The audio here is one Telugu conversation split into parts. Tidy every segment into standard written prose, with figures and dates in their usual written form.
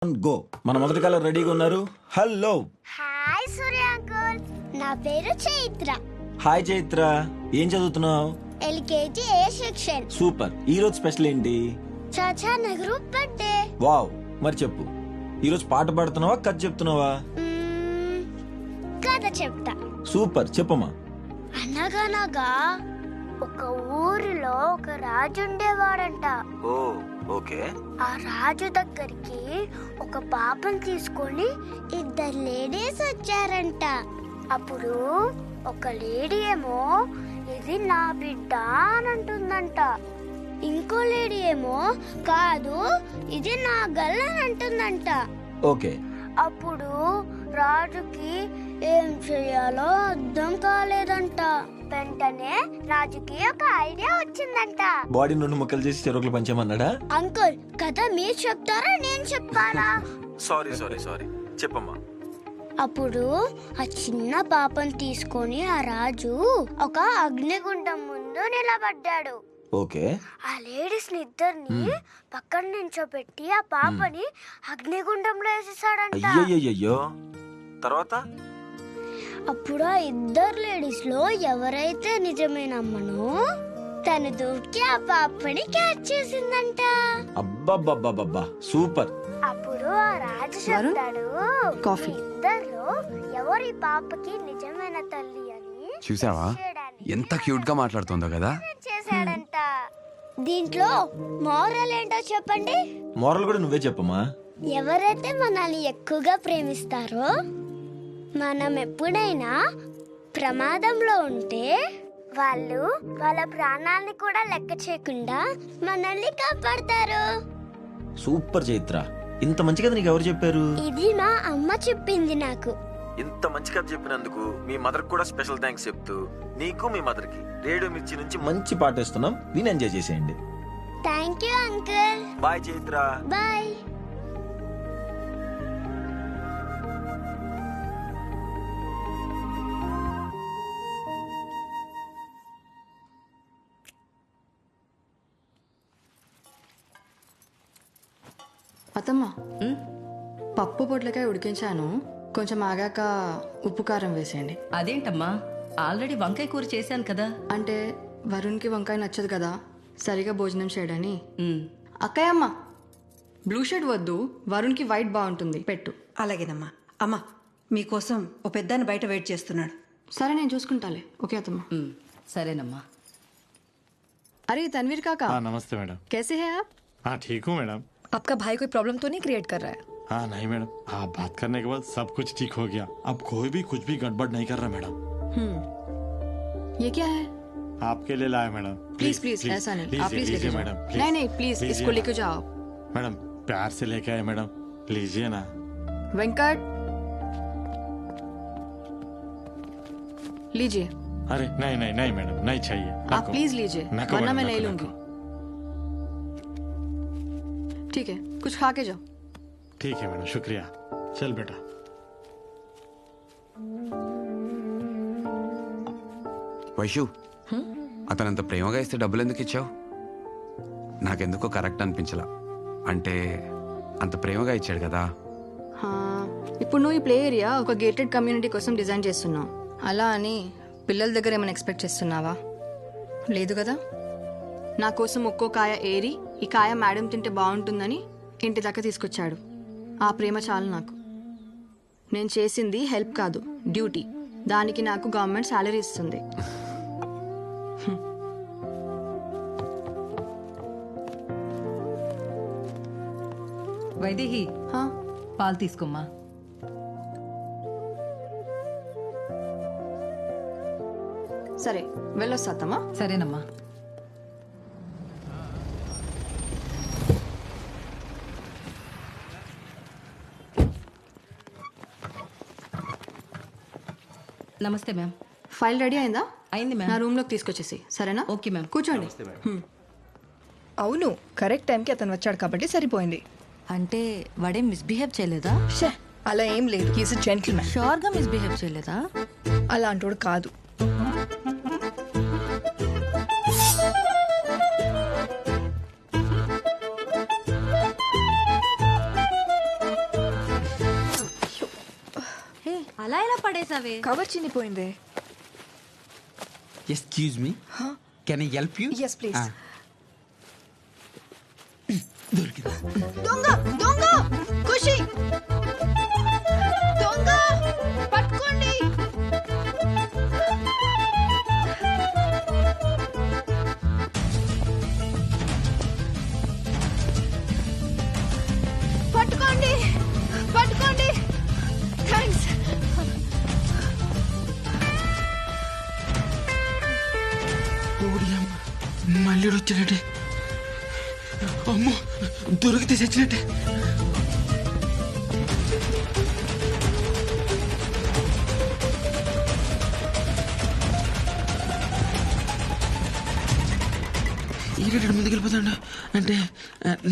గో. మన మొదటి కాలం రెడీగా ఉన్నారు. హలో హాయ్ సూర్య అంకుల్, నా పేరు చైత్ర. హాయ్ చైత్ర, ఏం చదువుతున్నావు? ఎల్కేజీ ఏ సెక్షన్. సూపర్. ఈ రోజు స్పెషల్ ఏంటి? చాచా నెహ్రూ బర్త్డే. వావ్. మరి చెప్పు, ఈ రోజు పాట పాడుతున్నావా కథ చెప్తున్నావా? కథ చెప్తా. సూపర్, చెప్పమ్మా. అనగనగా ఒక ఊరిలో ఒక రాజు ఉండేవాడంట. ఓ ఓకే. ఆ రాజు దగ్గరికి ఒక పాపను తీసుకొని ఇద్దరు లేడీస్ వచ్చారంట. అప్పుడు ఒక లేడీ ఏమో ఇది నా బిడ్డ అని అంటుందంట. ఇంకో లేడీ ఏమో కాదు ఇది నా గల్ అని అంటుందంట. ఓకే. అప్పుడు రాజుకి ఏం చెయ్యాలో అర్థం కాలేదంట. వెంటనే రాజుకి ఒక ఐడియా వచ్చిందంట. బాడీ నుండి ముక్కలు చేసి చెరుకులు పంచామన్నాడా? అంకుల్, కథ మీరు చెప్తారా నేను చెప్పాలా? సారీ చెప్పమ్మా. అప్పుడు ఆ చిన్న పాపను తీసుకొని ఆ రాజు ఒక అగ్నిగుండం ముందు నిలబడ్డాడు. ఓకే. ఆ లేడీస్ ఇద్దరిని పక్కన నించోబెట్టి ఆ పాపని అగ్నిగుండంలో వేసేసాడంట. అయ్యయ్యో. తర్వాత? అప్పుడు ఆ ఇద్దరు లేడీస్ లో ఎవరైతే నిజమైన అమ్మనో తను దూకి ఆ పాపని క్యాచ్ చేసిందంట. అబ్బబ్బబ్బబ్బబ్బా, సూపర్. అప్పుడు ఆ రాజు చెప్తాడు, కాఫీ. ఇద్దరు ఎవరి పాపకి నిజమైన తల్లి అని చూసావా ఎంత క్యూట్ గా మాట్లాడుతుందో కదా. చేశాడంట. దీంట్లో మోరల్ ఏంటో చెప్పండి. మోరల్ కూడా నువ్వే చెప్పమ్మా. ఎవరైతే మనల్ని ఎక్కువగా ప్రేమిస్తారో మనం ఎప్పుడైనా ప్రమాదంలో ఉంటే వాళ్ళు వాళ్ళ ప్రాణాలని కూడా లెక్క చేయకుండా మనల్ని కాపాడతారు. సూపర్ చైత్ర, ఇంత మంచి కథ నీకు ఎవరు చెప్పారు? ఇది మా అమ్మ చెప్పింది నాకు. ఇంత మంచి కథ చెప్పినందుకు మీ మదర్ కూడా స్పెషల్ థ్యాంక్స్ చెప్తూ నీకు మీ మదర్ కి రేడియో మిర్చి నుంచి మంచి పాట ఇస్తున్నాం, విని ఎంజాయ్ చేసేయండి. Thank you uncle. Bye Chaitra. Bye. అత్తమ్మ, పప్పు పొట్లకాయ ఉడికించాను, కొంచెం ఆగాక ఉప్పు కారం వేసేయండి. అదేంటమ్మా, ఆల్రెడీ వంకాయ కూర చేశాను కదా. అంటే వరుణ్కి వంకాయ నచ్చదు కదా, సరిగా భోజనం చేయడని. ఉమ్, అక్కయ్యమ్మ, బ్లూ షర్ట్ వద్దు, వరుణ్కి వైట్ బాగుంటుంది, పెట్టు. అలాగేనమ్మా. అమ్మా, మీకోసం ఓ పెద్దాన్ని బయట వెయిట్ చేస్తున్నాడు. సరే, నేను చూసుకుంటాలే. ఓకే అత్తమ్మ. సరేనమ్మా. अरे तनवीर काका। हाँ नमस्ते मैडम। कैसे हैं आप? हाँ ठीक हूँ मैडम। आपका भाई कोई प्रॉब्लम तो नहीं क्रिएट कर रहा है? हाँ नहीं मैडम, आप बात करने के बाद सब कुछ ठीक हो गया। अब कोई भी कुछ भी गड़बड़ नहीं कर रहा मैडम। ये क्या है? आपके लिए लाया मैडम। प्लीज प्लीज ऐसा नहीं, आप प्लीज लेके मैडम। जाओ। नहीं नहीं प्लीज इसको लेके जाओ। मैडम प्यार से लेके आए मैडम, लीजिए ना। वेंकट लीजिए। अरे नहीं नहीं नहीं मैडम, नहीं चाहिए। आप प्लीज लीजिए, वरना मैं नहीं लूंगी। ठीक है, कुछ खा के जाओ। ठीक है मैडम, शुक्रिया। चल बेटा। వైషు, అతనంత ప్రేమగా ఇస్తే డబ్బులు ఎందుకు ఇచ్చావు? నాకెందుకో కరెక్ట్ అనిపించలా. అంటే అంత ప్రేమగా ఇచ్చాడు కదా. ఇప్పుడు నువ్వు ఈ ప్లే ఏరియా ఒక గేటెడ్ కమ్యూనిటీ కోసం డిజైన్ చేస్తున్నావు. అలా అని పిల్లల దగ్గర ఏమైనా ఎక్స్పెక్ట్ చేస్తున్నావా? లేదు కదా. నా కోసం ఒక్కో కాయ ఏరి ఈ కాయ మేడం తింటే బాగుంటుందని ఇంటి దాకా తీసుకొచ్చాడు. ఆ ప్రేమ చాలు నాకు. నేను చేసింది హెల్ప్ కాదు, డ్యూటీ. దానికి నాకు గవర్నమెంట్ శాలరీ ఇస్తుంది. వైదేహి, పాలు తీసుకోమ్మా. సరే వెళ్ళొస్తామా? సరేనమ్మా. నమస్తే మ్యామ్. ఫైల్ రెడీ అయిందా? అయింది నా మ్యామ్. రూమ్ లోకి తీసుకొచ్చేసి. సరేనా? Okay ma'am. కూర్చోండి. అవును, కరెక్ట్ టైంకి అతను వచ్చాడు కాబట్టి సరిపోయింది. అంటే వాడేం మిస్బిహేవ్ చేయలేదా? షే, అలా ఏం లేదు. He's gentlemen. షూర్గా మిస్బిహేవ్ చేయలేదా? అలాంటోడు కాదు. అలా ఎలా పడేసావే? కవర్ చినిపోయిందే. Excuse me, can I help you? Yes please. దొరికింది. దొంగ దొంగ ఖుషి దొంగ పట్టుకోండి. పట్టుకోండి పట్టుకోండి. థ్యాంక్స్. మళ్ళీ వచ్చినట్టే. అమ్మో, దొరికితే చచ్చినట్టే. ఈరెడ్డి ముందుకు వెళ్ళిపోతాడు అంటే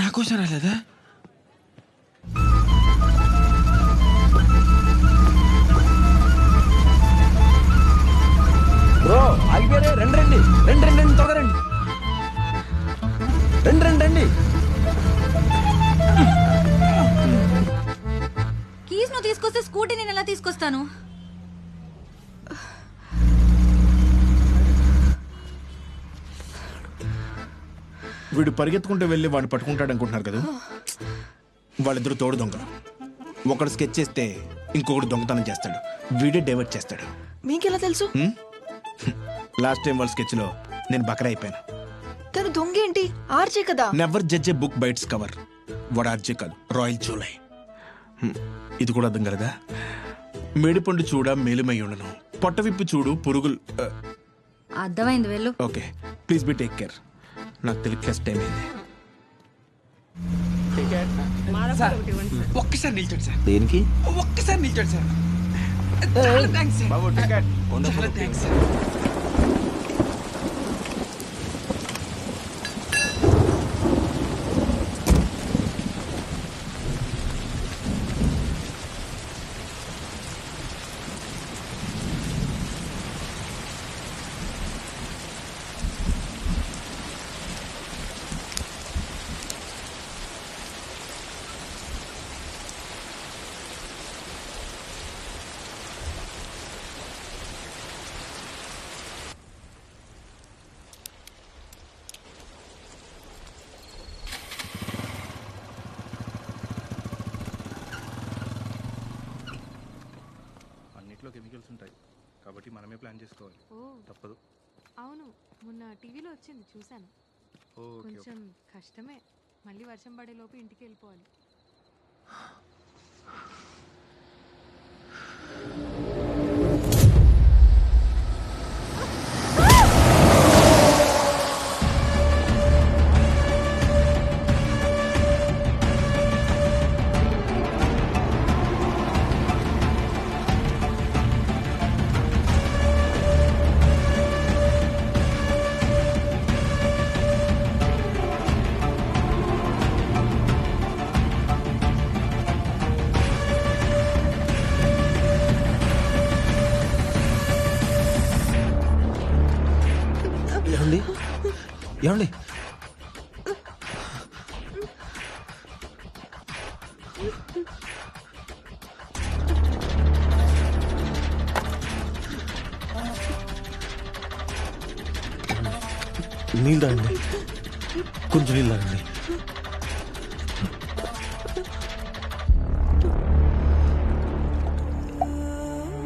నా కోసం రాలేదా? బ్రో ఆగిపోయారే, రండి రండి రండి రండి రండి, త్వరగా రండి రండి రండి రండి. కీస్ నువ్వు తీసుకొస్తే స్కూటీ నేను ఎలా తీసుకొస్తాను? వీడు పరిగెత్తుకుంటూ వెళ్ళి వాడిని పట్టుకుంటాడు అనుకుంటున్నారు కదా. వాళ్ళిద్దరు తోడు దొంగలు. ఒకడు స్కెచ్ చేస్తే ఇంకొకడు దొంగతనం చేస్తాడు. వీడే డైవర్ట్ చేస్తాడు. మీకెలా తెలుసు? లాస్ట్ టైం వాళ్ళ స్కెచ్ లో నేను బకరా అయిపోయాను. తను దొంగ ఏంటి? ఆర్జే కదా. నెవర్ జడ్జ్ ఏ బుక్ బైట్స్ కవర్. వాడు ఆర్జే కాదు, రాయల్ జూలై. ఇది కూడా అర్థం కలదా? మేడిపండు చూడ మేలుమై ఉండను, పొట్ట విప్పు చూడు పురుగులు. అర్థమైంది, వెళ్ళు. Okay please be take care. నాకు తెలియదు క్లాస్ టైం అయింది. ఒక్కసారి నిల్చోండి సార్. దేనికి? ఒక్కసారి నిల్చోండి సార్. చాలా థ్యాంక్స్ సార్. చాలా థ్యాంక్స్ సార్. అన్నిట్లో కెమికల్స్ ఉంటాయి కాబట్టి మనమే ప్లాన్ చేసుకోవాలి. తప్పదు. అవును, మొన్న టీవీలో వచ్చింది, చూశాను. కొంచెం కష్టమే. మళ్ళీ వర్షం పడేలోపు ఇంటికి వెళ్ళిపోవాలి. ఏమండి ఏమండి, నీళ్ళు తాగండి, కొంచెం నీళ్ళు తాగండి.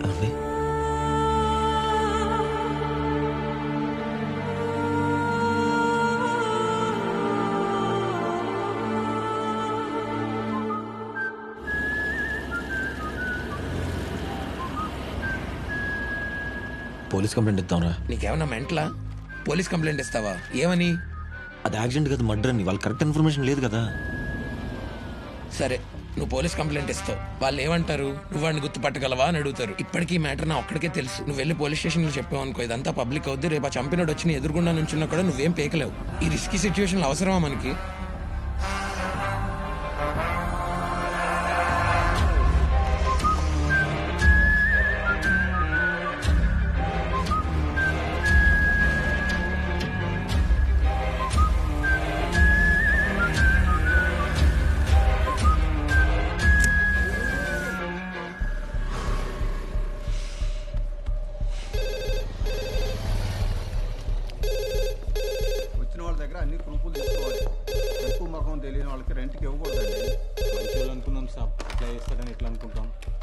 ఏమండి? పోలీస్ కంప్లైంట్ ఇద్దాంరా. నీకేమన్నా మెంటలా? పోలీస్ కంప్లైంట్ ఇస్తావా? ఏమని? అది యాక్సిడెంట్ కదా, మర్డర్ అని. వాళ్ళు కరెక్ట్ ఇన్ఫర్మేషన్ లేదు కదా. సరే, నువ్వు పోలీస్ కంప్లైంట్ ఇస్తావు. వాళ్ళు ఏమంటారు? నువ్వు వాడిని గుర్తుపట్టగలవా అని అడుగుతారు. ఇప్పటికీ ఈ మ్యాటర్ నా ఒక్కడికే తెలుసు. నువ్వు వెళ్ళి పోలీస్ స్టేషన్లో చెప్పావు అనుకో, ఇదంతా పబ్లిక్ అవుద్ది. రేపు ఆ చంపినోడు వచ్చి నీ ఎదురుగుండా నుంచున్నా కూడా నువ్వేం పేకలేవు. ఈ రిస్కీ సిచ్యువేషన్లో అవసరమా మనకి?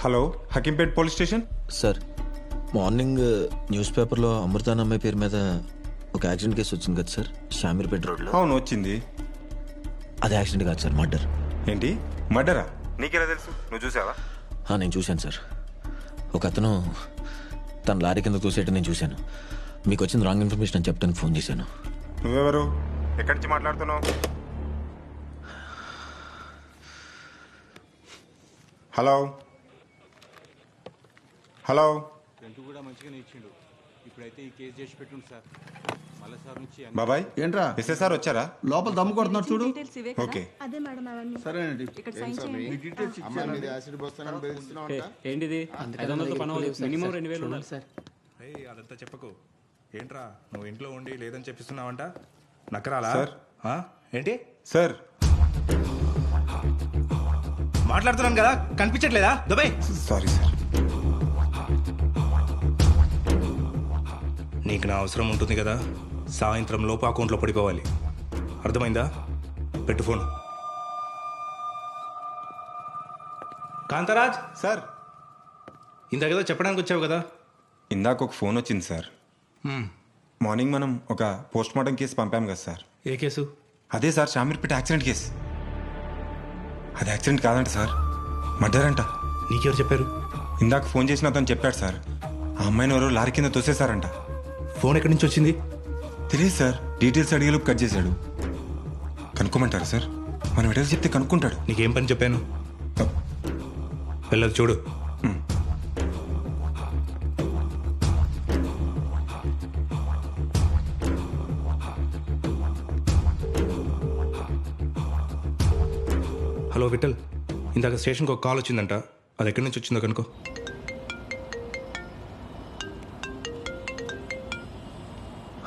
Hello Hakimpet police station. Sir morning news పేపర్లో అమృత అనే అమ్మాయి పేరు మీద ఒక యాక్సిడెంట్ కేసు వచ్చింది కదా సార్, షామీర్పేట రోడ్లో. అవును వచ్చింది. అది యాక్సిడెంట్ కాదు సార్, మర్డర్. ఏంటి మర్డరా? నీకెలా తెలుసు? నువ్వు చూసావా? నేను చూశాను సార్. ఒక అతను తన లారీ కింద చూసేట నేను చూశాను. మీకు వచ్చింది రాంగ్ ఇన్ఫర్మేషన్ అని చెప్పడానికి ఫోన్ చేశాను. నువ్వెవరు? ఎక్కడి నుంచి మాట్లాడుతున్నావు? Hello hello. బాబాయ్ ఏంట్రా ఎస్ఎస్ఆర్ వచ్చారా? లోపల దమ్ము కొడుతున్నారు చూడు. ఓకే సరేనండి. ఏంటిది? 500తో పని అవ్వదు. మినిమం 2000 ఉండాలి సార్. అదంతా చెప్పకు. ఏంట్రా నువ్వు ఇంట్లో ఉండి లేదని చెప్పిస్తున్నావంట? నకరాలా సార్? ఏంటి సార్ మాట్లాడుతున్నాను కదా, కనిపించట్లేదా? దుబాయ్. Sorry sir. నీకు నా అవసరం ఉంటుంది కదా, సాయంత్రం లోపు అకౌంట్లో పడిపోవాలి. అర్థమైందా? పెట్టు ఫోన్. కాంతరాజ్ సార్. ఇందాకేదో చెప్పడానికి వచ్చావు కదా. ఇందాక ఒక ఫోన్ వచ్చింది సార్. మార్నింగ్ మనం ఒక పోస్ట్ మార్టం కేసు పంపాం కదా సార్. ఏ కేసు? అదే సార్, షామీర్పేట యాక్సిడెంట్ కేసు. అది యాక్సిడెంట్ కాదంట సార్, మర్డర్ అంట. నీకెవరు చెప్పారు? ఇందాక ఫోన్ చేసిన అతను చెప్పాడు సార్. ఆ అమ్మాయిని ఎవరో లారీ కింద తోసేశారంట. ఫోన్ ఎక్కడి నుంచి వచ్చింది? తెలియదు సార్, డీటెయిల్స్ అడిగేలోపు కట్ చేశాడు. కనుక్కోమంటారా సార్? మనం ఎటైనా చెప్తే కనుక్కుంటాడు. నీకేం పని చెప్పాను? వెళ్ళదు చూడు. హలో విఠల్, ఇందాక స్టేషన్కి ఒక కాల్ వచ్చిందంట. అది ఎక్కడి నుంచి వచ్చిందో కనుకో.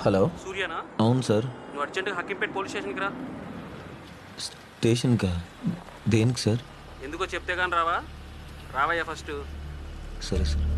హలో. సూర్యనా? అవును సార్. నువ్వు అర్జెంట్గా హకీంపేట్ పోలీస్ స్టేషన్కి రా. స్టేషన్కా? దేనికి సార్? ఎందుకో చెప్తే కానీ రావా? రావయ్యా ఫస్ట్. సరే సార్.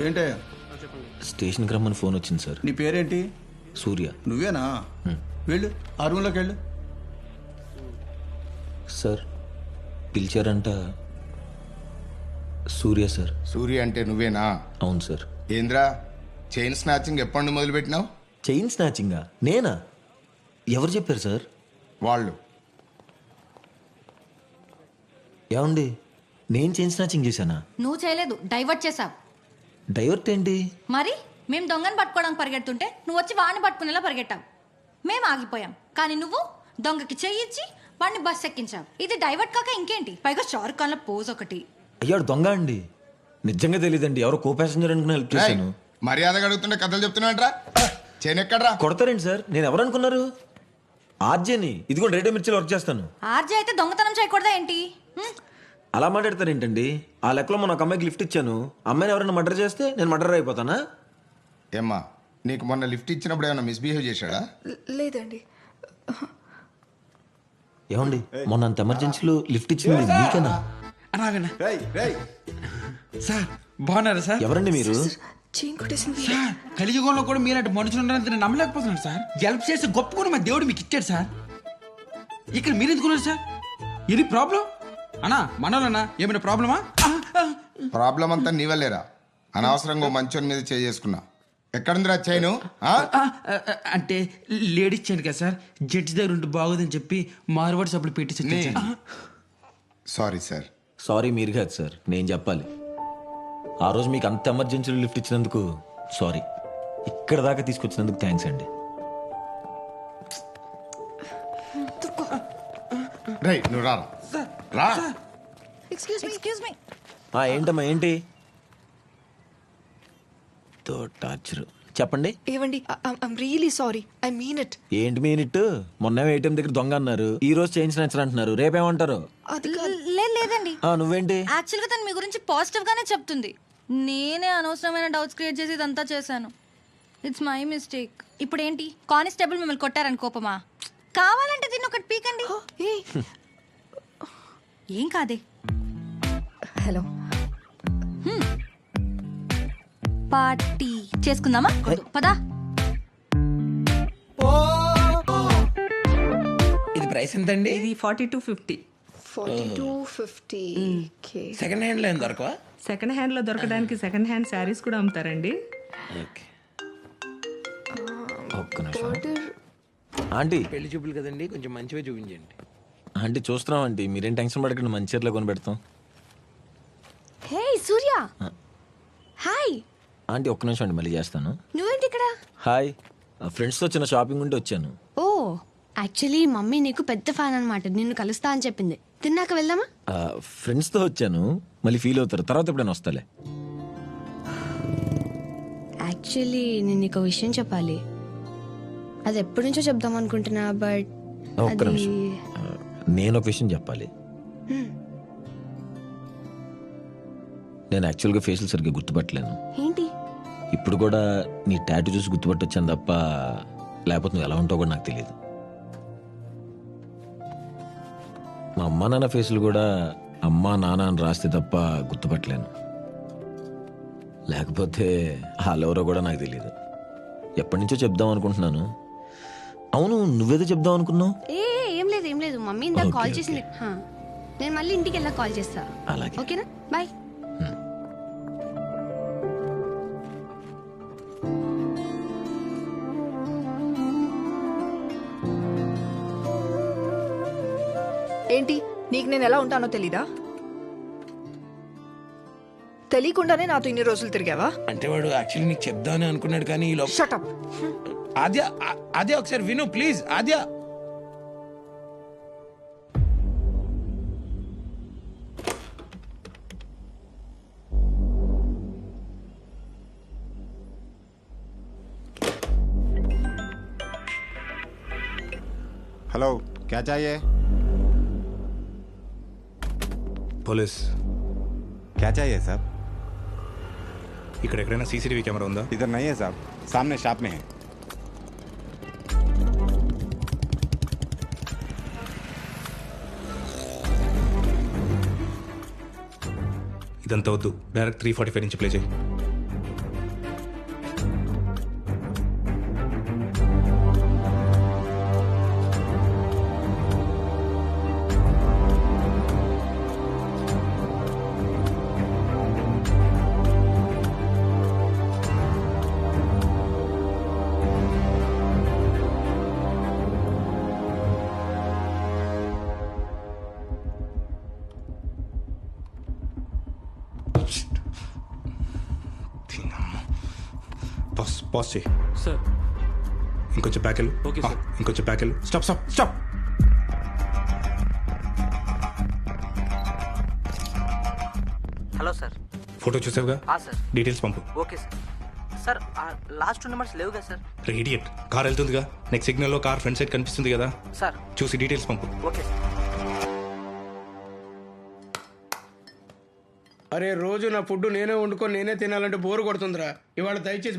ఏంటే? స్టేషన్కి రమ్మని ఫోన్ వచ్చింది సార్. నీ పేరేంటి? సూర్య. నువ్వేనా? వెళ్ళు, ఆ రూమ్లోకి వెళ్ళు. సార్ పిలిచారంట. సూర్య సార్. సూర్య అంటే నువ్వేనా? అవును సార్. ఏంద్రా చైన్ స్నాచింగ్ ఎప్పటి మొదలు పెట్టినావు? చైన్ స్నాచింగా? నేనా? ఎవరు చెప్పారు సార్? వాళ్ళు. ఏమండి, నేను చైన్ స్నాచింగ్ చేశానా? నువ్వు చేయలేదు, డైవర్ట్ చేసావు. డైవర్ట్ ఏంటి? మరి మేము దొంగని పట్టుకోవడానికి పరిగెడుతుంటే నువ్వు వచ్చి వాడిని పట్టుకునేలా పరిగెట్టావు. మేము ఆగిపోయాం, కానీ నువ్వు దొంగకి చెయ్యిచ్చి వాడిని బస్ ఎక్కించావు. ఇది డైవర్ట్ కాక ఇంకేంటి? పైగా షారుఖ్ ఖాన్ పోజ్ ఒకటి. అయ్యాడు దొంగ అండి. నిజంగా తెలియదండి, ఎవరో కో ప్యాసింజర్ అనుకుని హెల్ప్ చేశాను. మర్యాదగా అడుగుతుంటే కథలు చెప్తున్నాడ్రా. చైన్ ఎక్కడ్రా? కొడతారండి సార్. నేను ఎవరు అనుకున్నారు? ఆర్జేని. ఇదిగో రేడియో మిర్చిలో వర్క్ చేస్తాను. ఆర్జే అయితే దొంగతనం చేయకూడదా ఏంటి? అలా మాట్లాడతారేంటండి? ఆ లెక్కలో మొన్న ఒక అమ్మాయికి లిఫ్ట్ ఇచ్చాను. అమ్మాయిని ఎవరైనా మర్డర్ చేస్తే నేను మర్డర్ అయిపోతానా? ఏమ్మా, నీకు మొన్న లిఫ్ట్ ఇచ్చినప్పుడు ఏమైనా మిస్బిహేవ్ చేశాడా? లేదండి. ఏమండి, మొన్న అంత ఎమర్జెన్సీలో లిఫ్ట్ ఇచ్చింది మీకేనా? సార్ బాగున్నారా సార్? ఎవరండి మీరు? సార్ కలియుగంలో కూడా మీరంటే మనుషులు ఉన్నారని నేను నమ్మలేకపోతున్నాను సార్. హెల్ప్ చేసి గొప్ప కూడా మా దేవుడు మీకు ఇచ్చాడు సార్. ఇక్కడ మీరు ఎందుకున్నారు సార్? ఇది ప్రాబ్లం అన్నా? మనోళ్ళన్నా ఏమైనా ప్రాబ్లమా? ప్రాబ్లం అంతా నీ వల్లేరా. అనవసరంగా మంచోని మీద చేసుకున్నా. ఎక్కడుందిరా చైను? అంటే లేడీస్ చైన్ కదా సార్, జడ్జి దగ్గర ఉంటే బాగోదని చెప్పి మార్వాడి సబ్బులు పెట్టి. Sorry sir. సారీ మీరు కాదు సార్, నేను చెప్పాలి. ఆ రోజు మీకు అంత ఎమర్జెన్సీలో లిఫ్ట్ ఇచ్చినందుకు సారీ. ఇక్కడ దాకా తీసుకొచ్చినందుకు థ్యాంక్స్ అండి. రైట్, నువ్వు రా. Excuse me. ఏంటమ్మా ఏంటి? తోడ టార్చర్. చెప్పండి. ఏవండి, I'm really sorry, I mean it. ఏంటి మీనిట్? మొన్న ఏటీఎం దగ్గర దొంగ అన్నారు, ఈ రోజు చేయించిన అంటున్నారు, రేపేమంటారు? అది లేదండి, నువ్వేంటి? యాక్చువల్ గా తను మీ గురించి పాజిటివ్ గానే చెప్తుంది. నేనే అనవసరమైన డౌట్స్ క్రియేట్ చేసి ఇదంతా చేశాను. It's my mistake. ఇప్పుడు ఏంటి, కానిస్టేబుల్ మిమ్మల్ని కొట్టారని కోపమా? కావాలంటే దీన్ని ఒకటి పీకండి. ఏం కాదే. హలో, పార్టీ చేసుకుందామా? పదా. ఇది ప్రైస్ ఎంత అండి? ఇది 4250. 4250. సెకండ్ హ్యాండ్ లో ఏం దొరకవా? సెకండ్ హ్యాండ్ లో దొరకడానికి సెకండ్ హ్యాండ్ శారీస్ కూడా అమ్ముతారండి. ఒక్క నిమిషం ఆంటీ. పెళ్లి చూపులు కదండి, కొంచెం మంచిగా చూపించండి. ఆంటీ చూస్తున్నాం ఆంటీ, మీరేం టెన్షన్ పడకండి, మంచి చీరలో కొని పెడతాం. హే సూర్య, హాయ్. ఆంటీ ఒక్క నిమిషం అండి, మళ్ళీ చేస్తాను. నువ్వేంటి ఇక్కడ? హాయ్, ఫ్రెండ్స్తో చిన్న షాపింగ్ ఉంటే వచ్చాను. ఓ, యాక్చువల్లీ మమ్మీ నీకు పెద్ద ఫ్యాన్ అనమాట, నిన్ను కలుస్తా అని చెప్పింది. తిన్నాక వెళ్దామా? ఫ్రెండ్స్తో వచ్చాను, మళ్ళీ ఫీల్ అవుతారు, తర్వాత ఎప్పుడైనా వస్తాలే. యాక్చువల్లీ నేను నీకు విషయం చెప్పాలి. అది ఎప్పటి నుంచో చెప్దాం అనుకుంటున్నా, బట్ ఒక్క నిమిషం, నేను ఒక విషయం చెప్పాలి. నేను యాక్చువల్గా ఫేషియల్ సరిగ్గా గుర్తుపట్టలేను. ఏంటి? ఇప్పుడు కూడా నీ టాటూ చూసి గుర్తుపట్టొచ్చాను తప్ప, లేకపోతే నువ్వు ఎలా ఉంటావు కూడా నాకు తెలియదు. మా అమ్మా నాన్న ఫేసులు కూడా అమ్మా నాన్న అని రాస్తే తప్ప గుర్తుపట్టలేను. లేకపోతే వాళ్ళెవరో కూడా నాకు తెలియదు. ఎప్పటి నుంచో చెప్దాం అనుకుంటున్నాను. అవును, నువ్వేదో చెప్దాం అనుకున్నావు? ఏం లేదు, మమ్మీ ఇందాక కాల్ చేసింది. నేను మళ్ళీ ఇంటికి వెళ్ళా కాల్ చేస్తా. అలాగే, ఓకేనా? బాయ్. ఏంటి, నీకు నేను ఎలా ఉంటానో తెలీదా? తెలియకుండానే నాతో ఇన్ని రోజులు తిరిగావా? అంటే వాడు యాక్చువల్లీ నీకు చెప్దామని అనుకున్నాడు, కానీ ఈ లోపల. Shut up. ఆద్య, ఆద్య ఒకసారి విను ప్లీజ్. ఆద్య, हेलो, क्या चाहिए? పోలీస్. क्या चाहिए साहब? ఇక్కడ ఎక్కడైనా సీసీటీవీ కెమెరా ఉందా? इधर नहीं है साहब, सामने शॉप में है. ఇదంతా వద్దు, డైరెక్ట్ 345 నుంచి ప్లే చేయి. పాస్ చేయి సార్. ఇంకొంచెం ప్యాకెల్. Okay sir. ఇంకొంచెం ప్యాకెల్. Stop stop stop. Hello sir. Photo చూసావుగా? సార్. డీటెయిల్స్ పంపు. Okay sir. Sir last 2 numbers లేవుగా సార్? ఇడియట్, కార్ వెళ్తుందిగా, నెక్స్ట్ సిగ్నల్లో కార్ ఫ్రంట్ సైడ్ కనిపిస్తుంది కదా సార్, చూసి డీటెయిల్స్ పంపు. Okay sir. అరే రోజు నా ఫుడ్ నేనే వండుకొని నేనే తినాలంటే బోరు కొడుతుందిరా. ఇవాళ దయచేసి